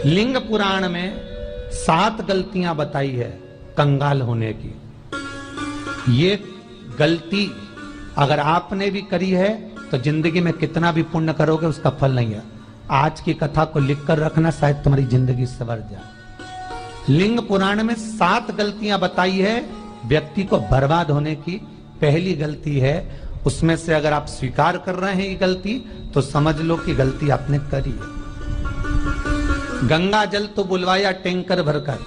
लिंग पुराण में 7 गलतियां बताई है कंगाल होने की। ये गलती अगर आपने भी करी है तो जिंदगी में कितना भी पुण्य करोगे उसका फल नहीं है। आज की कथा को लिखकर रखना, शायद तुम्हारी जिंदगी संवर जाए। लिंग पुराण में 7 गलतियां बताई है व्यक्ति को बर्बाद होने की। पहली गलती है, उसमें से अगर आप स्वीकार कर रहे हैं ये गलती तो समझ लो कि गलती आपने करी है। गंगा जल तो बुलवाया टैंकर भरकर,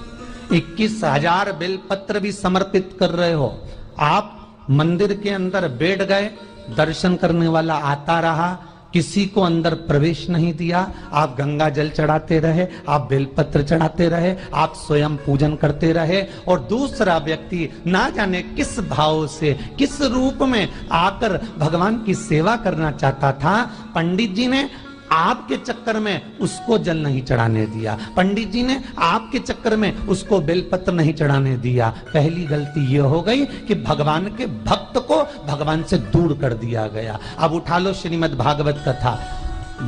21,000 बेलपत्र भी समर्पित कर रहे हो। आप मंदिर के अंदर बैठ गए, दर्शन करने वाला आता रहा, किसी को अंदर प्रवेश नहीं दिया। आप गंगा जल चढ़ाते रहे, आप बेलपत्र चढ़ाते रहे, आप स्वयं पूजन करते रहे, और दूसरा व्यक्ति ना जाने किस भाव से, किस रूप में आकर भगवान की सेवा करना चाहता था। पंडित जी ने आपके चक्कर में उसको जल नहीं चढ़ाने दिया, पंडित जी ने आपके चक्कर में उसको बेलपत्र नहीं चढ़ाने दिया। पहली गलती यह हो गई कि भगवान के भक्त को भगवान से दूर कर दिया गया। अब उठा लो श्रीमद् भागवत कथा।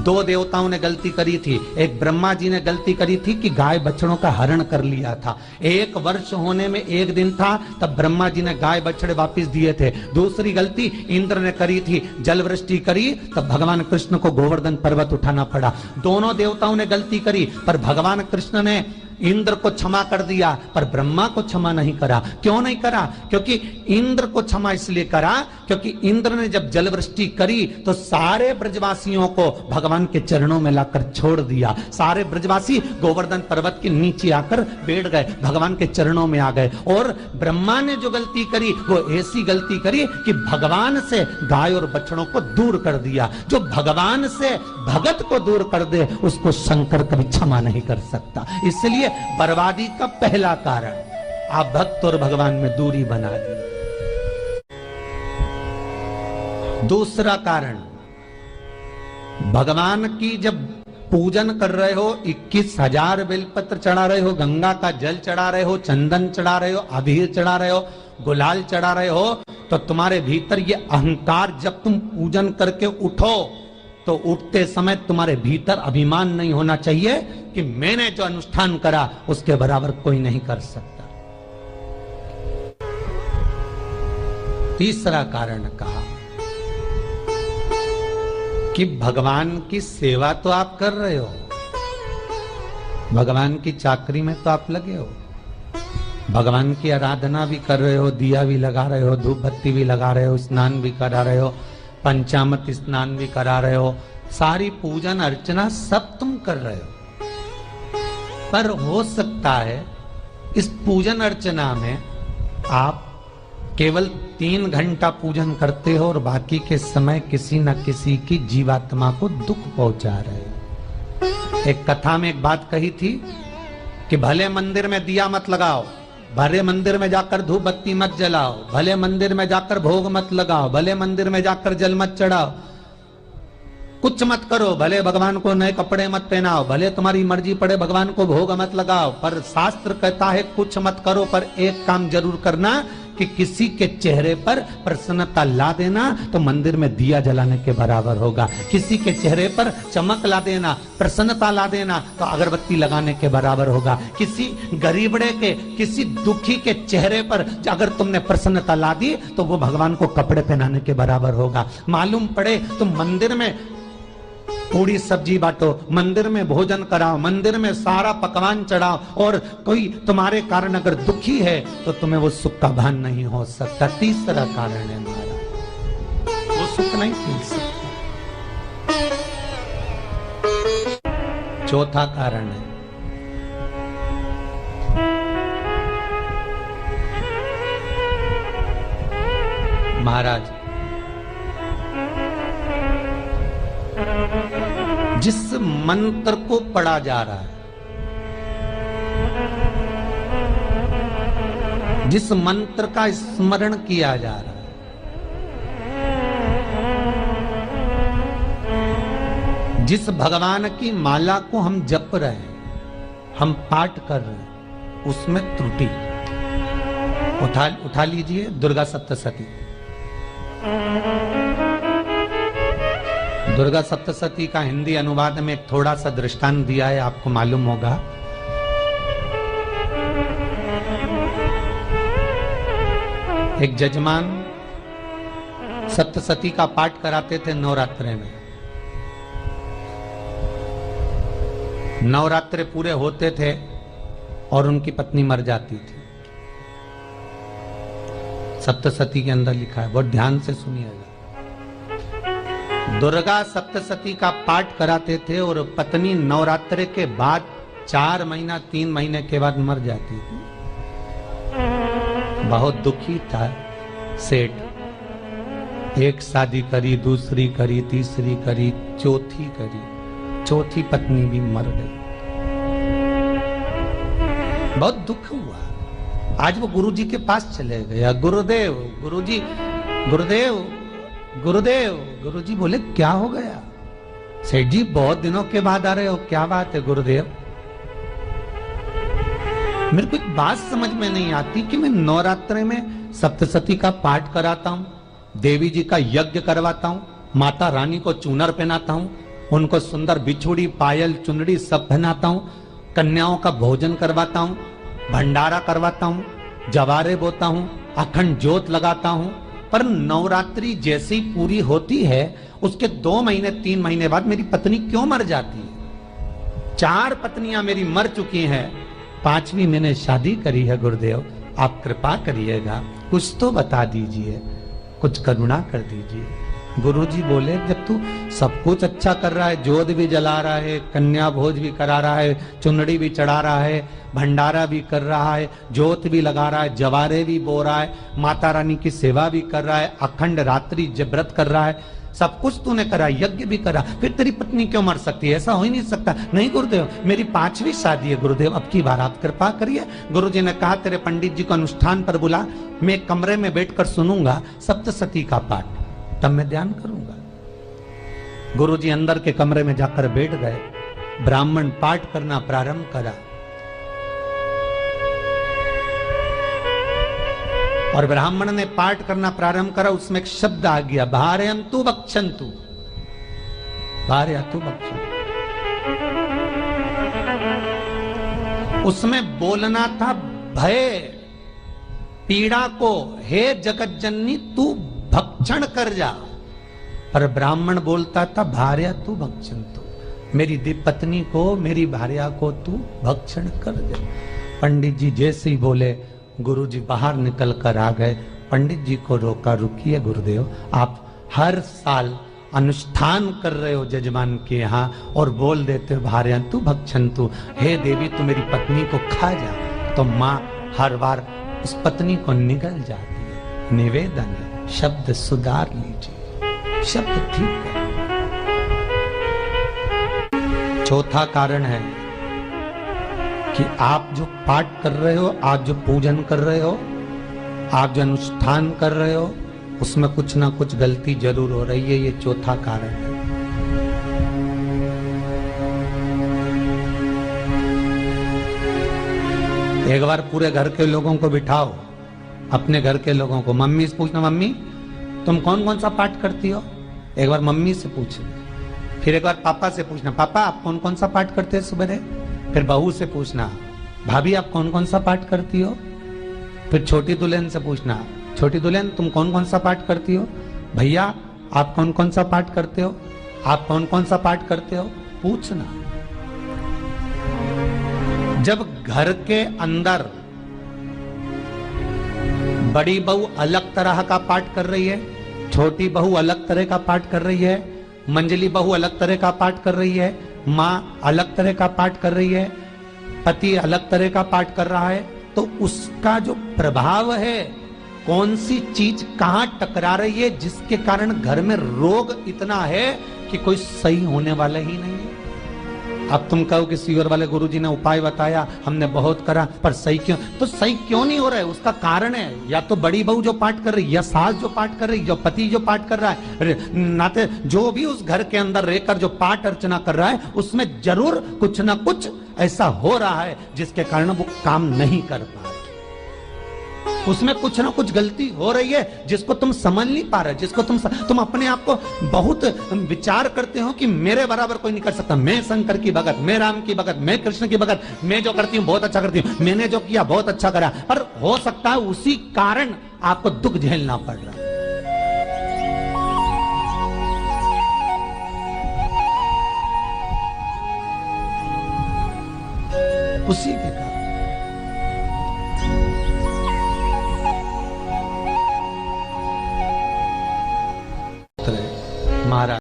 2 देवताओं ने गलती करी थी। एक ब्रह्मा जी ने गलती करी थी कि गाय बछड़ों का हरण कर लिया था। 1 वर्ष होने में 1 दिन था तब ब्रह्मा जी ने गाय बछड़े वापस दिए थे। दूसरी गलती इंद्र ने करी थी, जल वृष्टि करी तब भगवान कृष्ण को गोवर्धन पर्वत उठाना पड़ा। दोनों देवताओं ने गलती करी पर भगवान कृष्ण ने इंद्र को क्षमा कर दिया पर ब्रह्मा को क्षमा नहीं करा। क्यों नहीं करा? क्योंकि इंद्र को क्षमा इसलिए करा क्योंकि इंद्र ने जब जलवृष्टि करी तो सारे ब्रजवासियों को भगवान के चरणों में लाकर छोड़ दिया। सारे ब्रजवासी गोवर्धन पर्वत के नीचे आकर बैठ गए, भगवान के चरणों में आ गए। और ब्रह्मा ने जो गलती करी वो ऐसी गलती करी कि भगवान से गाय और बछड़ों को दूर कर दिया। जो भगवान से भगत को दूर कर दे उसको शंकर कभी क्षमा नहीं कर सकता। इसलिए बर्बादी का पहला कारण आप भक्त और भगवान में दूरी बना दी। दूसरा कारण, भगवान की जब पूजन कर रहे हो, 21,000 बेलपत्र चढ़ा रहे हो, गंगा का जल चढ़ा रहे हो, चंदन चढ़ा रहे हो, अबीर चढ़ा रहे हो, गुलाल चढ़ा रहे हो, तो तुम्हारे भीतर ये अहंकार, जब तुम पूजन करके उठो तो उठते समय तुम्हारे भीतर अभिमान नहीं होना चाहिए कि मैंने जो अनुष्ठान करा उसके बराबर कोई नहीं कर सकता। तीसरा कारण कहा कि भगवान की सेवा तो आप कर रहे हो, भगवान की चाकरी में तो आप लगे हो, भगवान की आराधना भी कर रहे हो, दिया भी लगा रहे हो, धूप बत्ती भी लगा रहे हो, स्नान भी करा रहे हो, पंचामृत स्नान भी करा रहे हो, सारी पूजन अर्चना सब तुम कर रहे हो। पर हो सकता है इस पूजन अर्चना में आप केवल 3 घंटा पूजन करते हो और बाकी के समय किसी न किसी की जीवात्मा को दुख पहुंचा रहे हो। एक कथा में एक बात कही थी कि भले मंदिर में दिया मत लगाओ, भले मंदिर में जाकर धूप बत्ती मत जलाओ, भले मंदिर में जाकर भोग मत लगाओ, भले मंदिर में जाकर जल मत चढ़ाओ, कुछ मत करो, भले भगवान को नए कपड़े मत पहनाओ, भले तुम्हारी मर्जी पड़े भगवान को भोग मत लगाओ, पर शास्त्र कहता है कुछ मत करो पर एक काम जरूर करना कि किसी के चेहरे पर प्रसन्नता ला देना तो मंदिर में दिया जलाने के बराबर होगा। किसी के चेहरे पर चमक ला देना, प्रसन्नता ला देना तो अगरबत्ती लगाने के बराबर होगा। किसी गरीबड़े के, किसी दुखी के चेहरे पर अगर तुमने प्रसन्नता ला दी तो वो भगवान को कपड़े पहनाने के बराबर होगा। मालूम पड़े तुम मंदिर में पूरी सब्जी बांटो, मंदिर में भोजन कराओ, मंदिर में सारा पकवान चढ़ाओ और कोई तुम्हारे कारण अगर दुखी है तो तुम्हें वो सुख का भान नहीं हो सकता। तीसरा कारण है हमारा, वो सुख नहीं मिल सकता। चौथा कारण है महाराज, जिस मंत्र को पढ़ा जा रहा है, जिस मंत्र का स्मरण किया जा रहा है, जिस भगवान की माला को हम जप रहे हैं, हम पाठ कर रहे हैं, उसमें त्रुटि उठा लीजिए। दुर्गा सप्तशती, दुर्गा सप्तशती का हिंदी अनुवाद में एक थोड़ा सा दृष्टांत दिया है, आपको मालूम होगा। एक जजमान सप्तशती का पाठ कराते थे नवरात्रे में। नवरात्रे पूरे होते थे और उनकी पत्नी मर जाती थी। सप्तशती के अंदर लिखा है, बहुत ध्यान से सुनिएगा। दुर्गा सप्तशती का पाठ कराते थे और पत्नी नवरात्रे के बाद 4 महीना 3 महीने के बाद मर जाती थी। बहुत दुखी था सेठ। एक शादी करी, दूसरी करी, तीसरी करी, चौथी करी, चौथी पत्नी भी मर गई। बहुत दुख हुआ। आज वो गुरुजी के पास चले गया। गुरुदेव, गुरुजी, गुरुदेव, गुरुदेव। गुरुजी बोले क्या हो गया? सेठ जी बहुत दिनों के बाद आ रहे हो, क्या बात है गुरुदेव? मेरे को एक बात समझ में नहीं आती कि मैं नवरात्रे में सप्तशती का पाठ कराता हूं, देवी जी का यज्ञ करवाता हूं, माता रानी को चूनर पहनाता हूं, उनको सुंदर बिछुड़ी, पायल, चुनरी सब पहनाता हूं, कन्याओं का भोजन करवाता हूं, भंडारा करवाता हूं, जवारे बोता हूं, अखंड ज्योत लगाता हूं, पर नवरात्रि जैसी पूरी होती है उसके 2 महीने 3 महीने बाद मेरी पत्नी क्यों मर जाती है? 4 पत्नियां मेरी मर चुकी हैं, 5वीं मैंने शादी करी है। गुरुदेव आप कृपा करिएगा, कुछ तो बता दीजिए, कुछ करुणा कर दीजिए। गुरुजी बोले जब तू सब कुछ अच्छा कर रहा है, ज्योत भी जला रहा है, कन्या भोज भी करा रहा है, चुनरी भी चढ़ा रहा है, भंडारा भी कर रहा है, ज्योत भी लगा रहा है, जवारे भी बो रहा है, माता रानी की सेवा भी कर रहा है, अखंड रात्रि व्रत कर रहा है, सब कुछ तूने करा, यज्ञ भी करा, फिर तेरी पत्नी क्यों मर सकती है? ऐसा हो ही नहीं सकता। नहीं गुरुदेव मेरी 5वीं शादी है गुरुदेव, अब की बार आप कृपा करिए। गुरुजी ने कहा तेरे पंडित जी को अनुष्ठान पर बुला, मैं कमरे में बैठकर सुनूंगा सप्तशती का पाठ, तब मैं ध्यान करूंगा। गुरुजी अंदर के कमरे में जाकर बैठ गए, ब्राह्मण पाठ करना प्रारंभ करा और ब्राह्मण ने पाठ करना प्रारंभ करा। उसमें एक शब्द आ गया, भारयंतु भक्षन्तु, भारयंतु भक्षन्तु। उसमें बोलना था भय, पीड़ा को, हे जगत जननी तू भक्षण कर जा, पर ब्राह्मण बोलता था भारयंतु भक्षन्तु, मेरी पत्नी को, मेरी भार्या को तू भक्षण कर दे। पंडित जी जैसे ही बोले गुरुजी बाहर निकल कर आ गए। पंडित जी को रोका, रुकिए गुरुदेव आप हर साल अनुष्ठान कर रहे हो जजमान के यहाँ और बोल देते हो भारयंतु भक्षन्तु, हे देवी तू मेरी पत्नी को खा जा, तो माँ हर बार उस पत्नी को निगल जाती है। निवेदन है शब्द सुधार लीजिए, शब्द ठीक है। चौथा कारण है कि आप जो पाठ कर रहे हो, आप जो पूजन कर रहे हो, आप जो अनुष्ठान कर रहे हो, उसमें कुछ ना कुछ गलती जरूर हो रही है। ये चौथा कारण है। एक बार पूरे घर के लोगों को बिठाओ, अपने घर के लोगों को, मम्मी से पूछना मम्मी तुम कौन कौन सा पाठ करती हो? एक बार मम्मी से पूछना। फिर एक बार पापा से पूछना, पापा आप कौन कौन सा पाठ करते हैं सुबह? फिर बहू से पूछना, भाभी आप कौन कौन सा पाठ करती हो? फिर छोटी दुल्हन से पूछना, छोटी दुल्हन तुम कौन कौन सा पाठ करती हो? भैया आप कौन कौन सा पाठ करते हो? आप कौन कौन सा पाठ करते हो? पूछना। जब घर के अंदर बड़ी बहू अलग तरह का पाठ कर रही है, छोटी बहू अलग तरह का पाठ कर रही है, मंजली बहू अलग तरह का पाठ कर रही है, माँ अलग तरह का पाठ कर रही है, पति अलग तरह का पाठ कर रहा है, तो उसका जो प्रभाव है, कौन सी चीज कहां टकरा रही है जिसके कारण घर में रोग इतना है कि कोई सही होने वाला ही नहीं है। अब तुम कहो कि सीवर वाले गुरुजी ने उपाय बताया, हमने बहुत करा, पर सही क्यों? तो सही क्यों नहीं हो रहा है? उसका कारण है या तो बड़ी बहू जो पाठ कर रही, या सास जो पाठ कर रही, जो पति जो पाठ कर रहा है, नाते जो भी उस घर के अंदर रहकर जो पाठ अर्चना कर रहा है, उसमें जरूर कुछ ना कुछ ऐसा हो रहा है जिसके कारण वो काम नहीं कर पा रहा। उसमें कुछ ना कुछ गलती हो रही है जिसको तुम समझ नहीं पा रहे, जिसको तुम अपने आप को बहुत विचार करते हो कि मेरे बराबर कोई नहीं कर सकता, मैं शंकर की भगत, मैं राम की भगत, मैं कृष्ण की भगत, मैं जो करती हूँ बहुत अच्छा करती हूँ, मैंने जो किया बहुत अच्छा करा। पर हो सकता है उसी कारण आपको दुख झेलना पड़ रहा है, उसी के कारण। महाराज